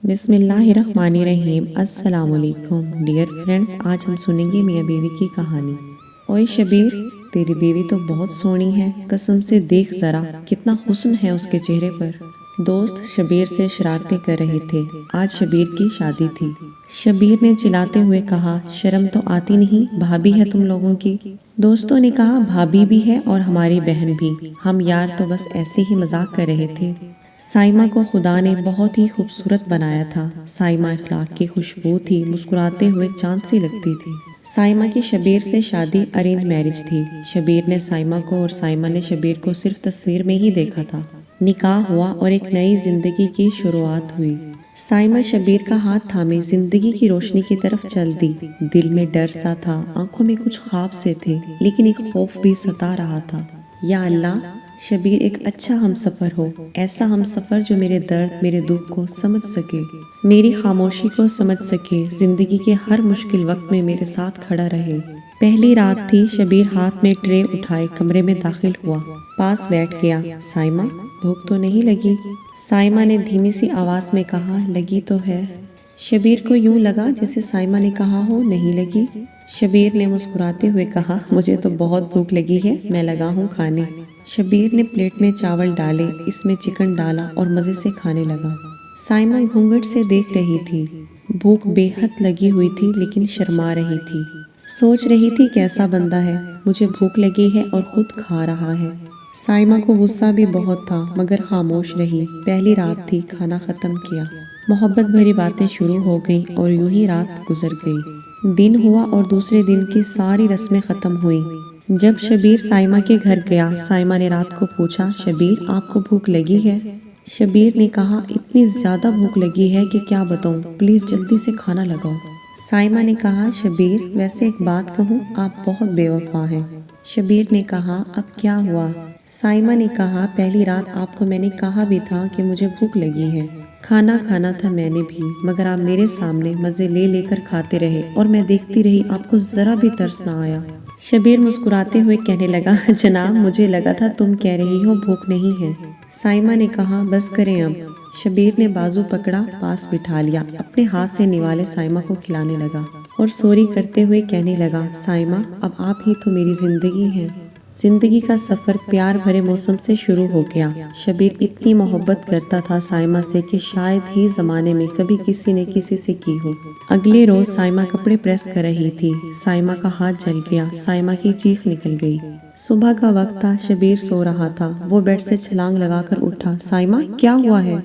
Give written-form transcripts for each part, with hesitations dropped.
بسم اللہ الرحمن الرحیم۔ السلام علیکم ڈیئر فرینڈز، آج ہم سنیں گے میاں بیوی کی کہانی۔ اوئے شبیر، تیری بیوی تو بہت سونی ہے، قسم سے دیکھ ذرا کتنا حسن ہے اس کے چہرے پر۔ دوست شبیر سے شرارتیں کر رہے تھے۔ آج شبیر کی شادی تھی۔ شبیر نے چلاتے ہوئے کہا، شرم تو آتی نہیں، بھابھی ہے تم لوگوں کی۔ دوستوں نے کہا، بھابھی بھی ہے اور ہماری بہن بھی، ہم یار تو بس ایسے ہی مذاق کر رہے تھے۔ سائمہ کو خدا نے بہت ہی خوبصورت بنایا تھا۔ سائمہ اخلاق کی خوشبو تھی، مسکراتے ہوئے چاند سی لگتی تھی۔ سائمہ کی شبیر سے شادی ارینج میرج تھی۔ شبیر نے سائمہ کو اور سائمہ نے شبیر کو صرف تصویر میں ہی دیکھا تھا۔ نکاح ہوا اور ایک نئی زندگی کی شروعات ہوئی۔ سائمہ شبیر کا ہاتھ تھامے زندگی کی روشنی کی طرف چل دی۔ دل میں ڈر سا تھا، آنکھوں میں کچھ خواب سے تھے، لیکن ایک خوف بھی ستا رہا تھا۔ یا اللہ، شبیر ایک اچھا ہم سفر ہو، ایسا ہم سفر جو میرے درد، میرے دکھ کو سمجھ سکے، میری خاموشی کو سمجھ سکے، زندگی کے ہر مشکل وقت میں میرے ساتھ کھڑا رہے۔ پہلی رات تھی۔ شبیر ہاتھ میں ٹرے اٹھائے کمرے میں داخل ہوا، پاس بیٹھ گیا۔ سائمہ، بھوک تو نہیں لگی؟ سائمہ نے دھیمی سی آواز میں کہا، لگی تو ہے۔ شبیر کو یوں لگا جیسے سائمہ نے کہا ہو نہیں لگی۔ شبیر نے مسکراتے ہوئے کہا، مجھے تو بہت بھوک لگی ہے، میں لگا ہوں کھانے۔ شبیر نے پلیٹ میں چاول ڈالے، اس میں چکن ڈالا اور مزے سے کھانے لگا۔ سائمہ گھونگھٹ سے دیکھ رہی تھی۔ بھوک بے حد لگی ہوئی تھی لیکن شرما رہی تھی۔ سوچ رہی تھی کیسا بندہ ہے، مجھے بھوک لگی ہے اور خود کھا رہا ہے۔ سائمہ کو غصہ بھی بہت تھا مگر خاموش رہی۔ پہلی رات تھی، کھانا ختم کیا، محبت بھری باتیں شروع ہو گئیں اور یوں ہی رات گزر گئی۔ دن ہوا اور دوسرے دن کی ساری رسمیں ختم ہوئیں۔ جب شبیر سائمہ کے گھر گیا، سائمہ نے رات کو پوچھا، شبیر آپ کو بھوک لگی ہے؟ شبیر نے کہا، اتنی زیادہ بھوک لگی ہے کہ کیا بتاؤں، پلیز جلدی سے کھانا لگاؤ۔ سائمہ نے کہا، شبیر ویسے ایک بات کہوں، آپ بہت بے وفا ہیں۔ شبیر نے کہا، اب کیا ہوا؟ سائمہ نے کہا، پہلی رات آپ کو میں نے کہا بھی تھا کہ مجھے بھوک لگی ہے، کھانا کھانا تھا میں نے بھی، مگر آپ میرے سامنے مزے لے لے کر کھاتے رہے اور میں دیکھتی رہی، آپ کو ذرا بھی ترس نہ آیا۔ شبیر مسکراتے ہوئے کہنے لگا، جناب مجھے لگا تھا تم کہہ رہی ہو بھوک نہیں ہے۔ سائمہ نے کہا، بس کریں اب۔ شبیر نے بازو پکڑا، پاس بٹھا لیا، اپنے ہاتھ سے نوالے سائمہ کو کھلانے لگا اور سوری کرتے ہوئے کہنے لگا، سائمہ اب آپ ہی تو میری زندگی ہیں۔ زندگی کا سفر پیار بھرے موسم سے شروع ہو گیا۔ شبیر اتنی محبت کرتا تھا سائمہ سے کہ شاید ہی زمانے میں کبھی کسی نے کسی سے کی ہو۔ اگلے روز سائمہ کپڑے پریس کر رہی تھی۔ سائمہ کا ہاتھ جل گیا، سائمہ کی چیخ نکل گئی۔ صبح کا وقت تھا، شبیر سو رہا تھا۔ وہ بیڈ سے چھلانگ لگا کر اٹھا، سائمہ کیا ہوا ہے؟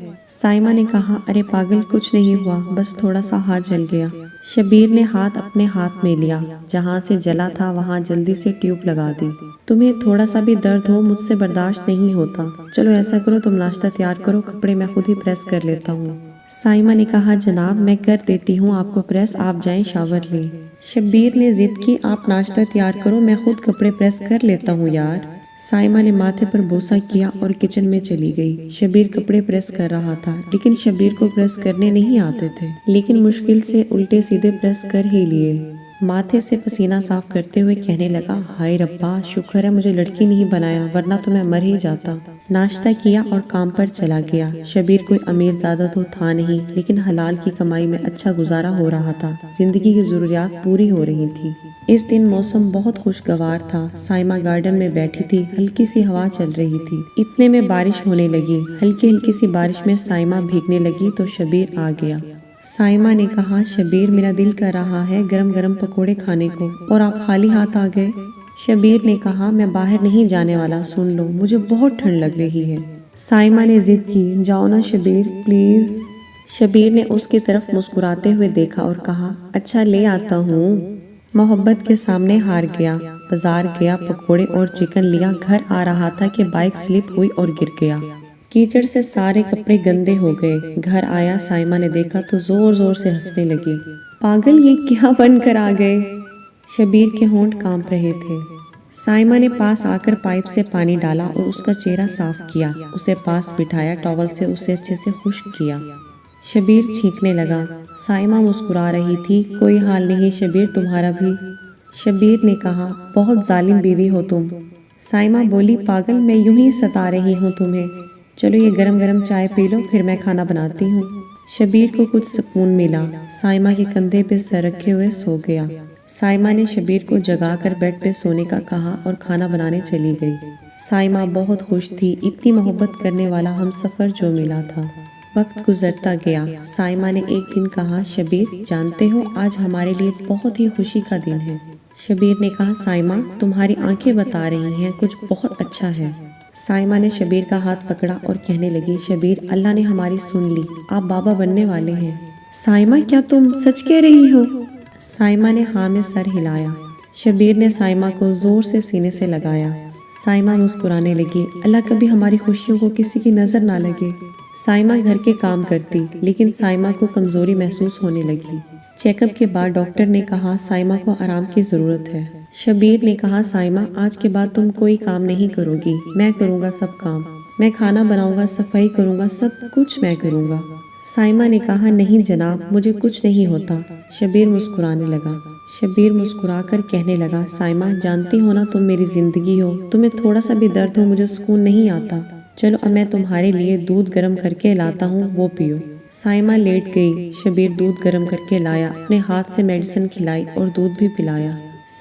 سائمہ نے کہا، ارے پاگل کچھ نہیں ہوا، بس تھوڑا سا ہاتھ جل گیا۔ شبیر نے ہاتھ اپنے ہاتھ میں لیا، جہاں سے جلا تھا وہاں جلدی سے ٹیوب لگا دی۔ تمہیں تھوڑا سا بھی درد ہو مجھ سے برداشت نہیں ہوتا، چلو ایسا کرو تم ناشتہ تیار کرو، کپڑے میں خود ہی پریس کر لیتا ہوں۔ سائمہ نے کہا، جناب میں کر دیتی ہوں آپ کو پریس، آپ جائیں شاور لیں۔ شبیر نے ضد کی، آپ ناشتہ تیار کرو، میں خود کپڑے پریس کر لیتا ہوں یار۔ سائمہ نے ماتھے پر بوسہ کیا اور کچن میں چلی گئی۔ شبیر کپڑے پریس کر رہا تھا لیکن شبیر کو پریس کرنے نہیں آتے تھے، لیکن مشکل سے الٹے سیدھے پریس کر ہی لیے۔ ماتھے سے پسینہ صاف کرتے ہوئے کہنے لگا، ہائے ربا، شکر ہے مجھے لڑکی نہیں بنایا ورنہ تو میں مر ہی جاتا۔ ناشتہ کیا اور کام پر چلا گیا۔ شبیر کوئی امیر زادہ تو تھا نہیں لیکن حلال کی کمائی میں اچھا گزارا ہو رہا تھا، زندگی کی ضروریات پوری ہو رہی تھی۔ اس دن موسم بہت خوشگوار تھا۔ سائمہ گارڈن میں بیٹھی تھی، ہلکی سی ہوا چل رہی تھی، اتنے میں بارش ہونے لگی۔ ہلکی ہلکی سی بارش میں سائمہ بھیگنے لگی تو شبیر آ گیا۔ سائمہ نے کہا، شبیر میرا دل کر رہا ہے گرم گرم پکوڑے کھانے کو اور آپ خالی ہاتھ آ گئے۔ شبیر نے کہا، میں باہر نہیں جانے والا، سن لو مجھے بہت ٹھنڈ لگ رہی ہے۔ سائمہ نے ضد کی، جاؤ نا شبیر پلیز۔ شبیر نے اس کی طرف مسکراتے ہوئے دیکھا اور کہا، اچھا لے آتا ہوں۔ محبت کے سامنے ہار گیا۔ بازار گیا، پکوڑے اور چکن لیا، گھر آ رہا تھا کہ بائک سلپ ہوئی اور گر گیا۔ کیچڑ سے سارے کپڑے گندے ہو گئے۔ گھر آیا، سائمہ نے دیکھا تو زور زور سے ہنسنے لگی، پاگل یہ کیا بن کر آ گئے؟ شبیر کے ہونٹ کانپ رہے تھے۔ سائمہ نے پاس آ کر پائپ سے پانی ڈالا اور اس کا چہرہ صاف کیا، اسے پاس بٹھایا، ٹاول سے اسے اچھے سے خشک کیا۔ شبیر چھینکنے لگا۔ سائمہ مسکرا رہی تھی، کوئی حال نہیں شبیر تمہارا بھی۔ شبیر نے کہا، بہت ظالم بیوی ہو تم۔ سائمہ بولی، پاگل میں یوں ہی ستا رہی ہوں تمہیں، چلو یہ گرم گرم چائے پی لو پھر میں کھانا بناتی ہوں۔ شبیر کو کچھ سکون ملا، سائمہ کے کندھے پہ سر رکھے ہوئے سو گیا۔ سائمہ نے شبیر کو جگا کر بیڈ پہ سونے کا کہا اور کھانا بنانے چلی گئی۔ سائمہ بہت خوش تھی، اتنی محبت کرنے والا ہم سفر جو ملا تھا۔ وقت گزرتا گیا۔ سائمہ نے ایک دن کہا، شبیر جانتے ہو آج ہمارے لیے بہت ہی خوشی کا دن ہے۔ شبیر نے کہا، سائمہ تمہاری آنکھیں بتا رہی ہیں کچھ بہت اچھا ہے۔ سائمہ نے شبیر کا ہاتھ پکڑا اور کہنے لگی، شبیر اللہ نے ہماری سن لی، آپ بابا بننے والے ہیں۔ سائمہ کیا تم سچ کہہ رہی ہو؟ سائمہ نے ہاں میں سر ہلایا۔ شبیر نے سائمہ کو زور سے سینے سے لگایا۔ سائمہ مسکرانے لگی، اللہ کبھی ہماری خوشیوں کو کسی کی نظر نہ لگے۔ سائمہ گھر کے کام کرتی، لیکن سائمہ کو کمزوری محسوس ہونے لگی۔ چیک اپ کے بعد ڈاکٹر نے کہا سائمہ کو آرام کی ضرورت ہے۔ شبیر نے کہا، سائمہ آج کے بعد تم کوئی کام نہیں کرو گی، میں کروں گا سب کام، میں کھانا بناؤں گا، صفائی کروں گا، سب کچھ میں کروں گا۔ سائمہ نے کہا، نہیں جناب مجھے کچھ نہیں ہوتا۔ شبیر مسکرانے لگا۔ شبیر مسکرا کر کہنے لگا، سائمہ جانتی ہو نا تم میری زندگی ہو، تمہیں تھوڑا سا بھی درد ہو مجھے سکون نہیں آتا۔ چلو اب میں تمہارے لیے دودھ گرم کر کے لاتا ہوں، وہ پیو۔ سائمہ لیٹ گئی۔ شبیر دودھ گرم کر کے لایا، اپنے ہاتھ سے میڈیسن کھلائی اور دودھ بھی پلایا۔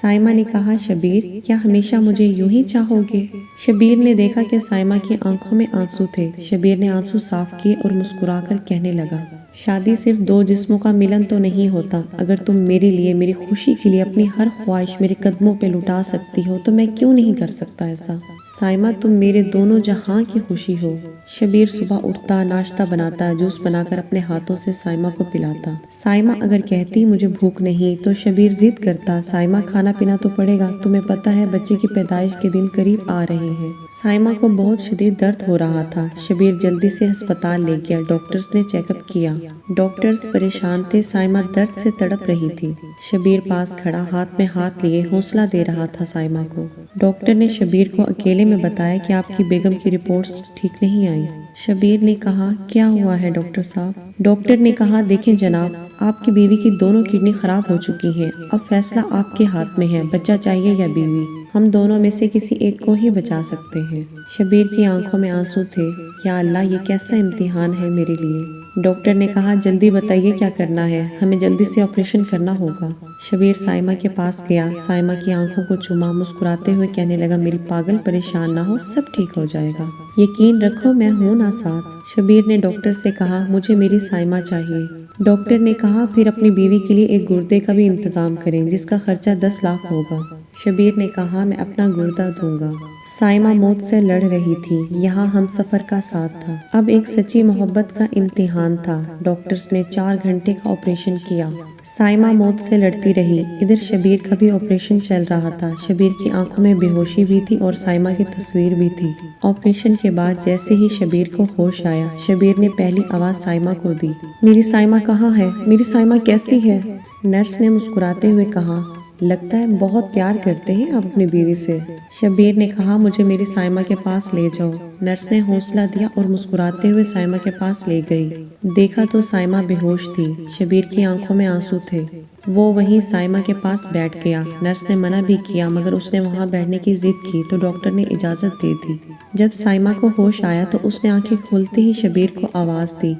سائمہ نے کہا، شبیر کیا ہمیشہ مجھے یوں ہی چاہو گے؟ شبیر نے دیکھا کہ سائمہ کی آنکھوں میں آنسو تھے۔ شبیر نے آنسو صاف کیے اور مسکرا کر کہنے لگا، شادی صرف دو جسموں کا ملن تو نہیں ہوتا، اگر تم میرے لیے میری خوشی کے لیے اپنی ہر خواہش میرے قدموں پہ لٹا سکتی ہو تو میں کیوں نہیں کر سکتا ایسا؟ سائمہ تم میرے دونوں جہاں کی خوشی ہو۔ شبیر صبح اٹھتا، ناشتہ بناتا، جوس بنا کر اپنے ہاتھوں سے سائمہ کو پلاتا۔ سائمہ اگر کہتی مجھے بھوک نہیں تو شبیر ضد کرتا، سائمہ کھانا پینا تو پڑے گا، تمہیں پتہ ہے بچے کی پیدائش کے دن قریب آ رہے ہیں۔ سائمہ کو بہت شدید درد ہو رہا تھا۔ شبیر جلدی سے ہسپتال لے گیا، ڈاکٹرز نے چیک اپ کیا۔ ڈاکٹرز پریشان تھے، سائمہ درد سے تڑپ رہی تھی۔ شبیر پاس کھڑا ہاتھ میں ہاتھ لیے حوصلہ دے رہا تھا سائمہ کو۔ ڈاکٹر نے شبیر کو اکیلے میں بتایا کہ آپ کی بیگم کی رپورٹس ٹھیک نہیں آئیں۔ شبیر نے کہا، کیا ہوا ہے ڈاکٹر صاحب؟ ڈاکٹر نے کہا، دیکھیں جناب آپ کی بیوی کی دونوں کڈنی خراب ہو چکی ہیں، اب فیصلہ آپ کے ہاتھ میں ہے، بچہ چاہیے یا بیوی، ہم دونوں میں سے کسی ایک کو ہی بچا سکتے ہیں۔ شبیر کی آنکھوں میں آنسو تھے، یا اللہ یہ کیسا امتحان ہے میرے لیے۔ ڈاکٹر نے کہا، جلدی بتائیے کیا کرنا ہے، ہمیں جلدی سے آپریشن کرنا ہوگا۔ شبیر سائمہ کے پاس گیا، سائمہ کی آنکھوں کو چوما، مسکراتے ہوئے کہنے لگا، میری پاگل پریشان نہ ہو، سب ٹھیک ہو جائے گا، یقین رکھو میں ہوں نا ساتھ۔ شبیر نے ڈاکٹر سے کہا، مجھے میری سائمہ چاہیے۔ ڈاکٹر نے کہا، پھر اپنی بیوی کے لیے ایک گردے کا بھی انتظام کریں جس کا خرچہ 10 لاکھ ہوگا۔ شبیر نے کہا، میں اپنا گردہ دوں گا۔ سائمہ موت سے لڑ رہی تھی، یہاں ہم سفر کا ساتھ تھا، اب ایک سچی محبت کا امتحان تھا۔ ڈاکٹرز نے 4 گھنٹے کا آپریشن کیا۔ سائمہ موت سے لڑتی رہی، ادھر شبیر کا بھی آپریشن چل رہا تھا۔ شبیر کی آنکھوں میں بے ہوشی بھی تھی اور سائمہ کی تصویر بھی تھی۔ آپریشن کے بعد جیسے ہی شبیر کو ہوش آیا، شبیر نے پہلی آواز سائمہ کو دی، میری سائمہ کہاں ہے؟ میری سائمہ کیسی ہے؟ نرس نے مسکراتے ہوئے کہا، لگتا ہے بہت پیار کرتے ہیں آپ اپنی بیوی سے۔ شبیر نے کہا، مجھے میری سائمہ کے پاس لے جاؤ۔ نرس نے حوصلہ دیا اور مسکراتے ہوئے سائمہ کے پاس لے گئی۔ دیکھا تو سائمہ بے ہوش تھی، شبیر کی آنکھوں میں آنسو تھے۔ وہ وہیں سائمہ کے پاس بیٹھ گیا۔ نرس نے منع بھی کیا مگر اس نے وہاں بیٹھنے کی ضد کی تو ڈاکٹر نے اجازت دے دی۔ جب سائمہ کو ہوش آیا تو اس نے آنکھیں کھولتے ہی شبیر کو آواز دی۔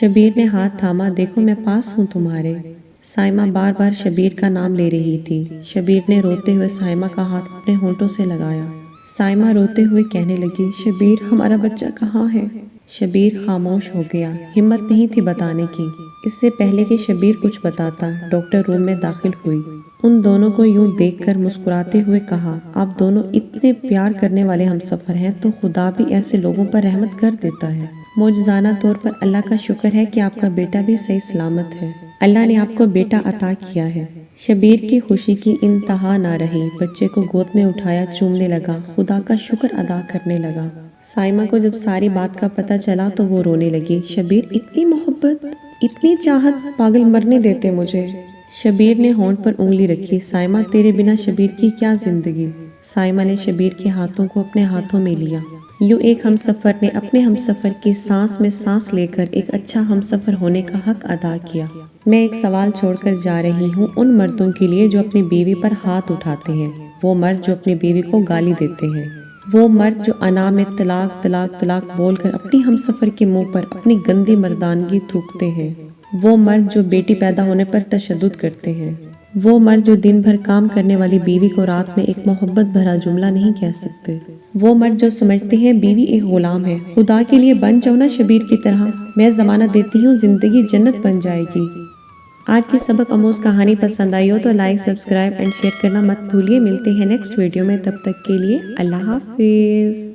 شبیر نے ہاتھ تھاما، دیکھو میں پاس ہوں تمہارے۔ سائمہ بار بار شبیر کا نام لے رہی تھی۔ شبیر نے روتے ہوئے سائمہ کا ہاتھ اپنے ہونٹوں سے لگایا۔ سائمہ روتے ہوئے کہنے لگی، شبیر ہمارا بچہ کہاں ہے؟ شبیر خاموش ہو گیا، ہمت نہیں تھی بتانے کی۔ اس سے پہلے کہ شبیر کچھ بتاتا، ڈاکٹر روم میں داخل ہوئی۔ ان دونوں کو یوں دیکھ کر مسکراتے ہوئے کہا، آپ دونوں اتنے پیار کرنے والے ہم سفر ہیں تو خدا بھی ایسے لوگوں پر رحمت کر دیتا ہے۔ معجزانہ طور پر اللہ کا شکر ہے کہ آپ کا بیٹا بھی صحیح سلامت ہے، اللہ نے آپ کو بیٹا عطا کیا ہے۔ شبیر کی خوشی کی انتہا نہ رہی، بچے کو گود میں اٹھایا، چومنے لگا، خدا کا شکر ادا کرنے لگا۔ سائمہ کو جب ساری بات کا پتہ چلا تو وہ رونے لگی، شبیر اتنی محبت، اتنی چاہت، پاگل مرنے دیتے مجھے۔ شبیر نے ہونٹ پر انگلی رکھی، سائمہ تیرے بنا شبیر کی کیا زندگی۔ سائمہ نے شبیر کے ہاتھوں کو اپنے ہاتھوں میں لیا۔ یوں ایک ہم سفر نے اپنے ہم سفر کی سانس میں سانس لے کر ایک اچھا ہم سفر ہونے کا حق ادا کیا۔ میں ایک سوال چھوڑ کر جا رہی ہوں ان مردوں کے لیے جو اپنی بیوی پر ہاتھ اٹھاتے ہیں، وہ مرد جو اپنی بیوی کو گالی دیتے ہیں۔ وہ مرد جو انا میں طلاق طلاق طلاق بول کر اپنی ہمسفر کے منہ پر اپنی گندی مردانگی تھوکتے ہیں۔ وہ مرد جو بیٹی پیدا ہونے پر تشدد کرتے ہیں۔ وہ مرد جو دن بھر کام کرنے والی بیوی کو رات میں ایک محبت بھرا جملہ نہیں کہہ سکتے۔ وہ مرد جو سمجھتے ہیں بیوی ایک غلام ہے۔ خدا کے لیے بن جاؤ نا شبیر کی طرح، میں ضمانت دیتی ہوں زندگی جنت بن جائے گی۔ آج کی سبق آموز کہانی پسند آئی ہو تو لائک، سبسکرائب اینڈ شیئر کرنا مت بھولیے۔ ملتے ہیں نیکسٹ ویڈیو میں، تب تک کے لیے اللہ حافظ۔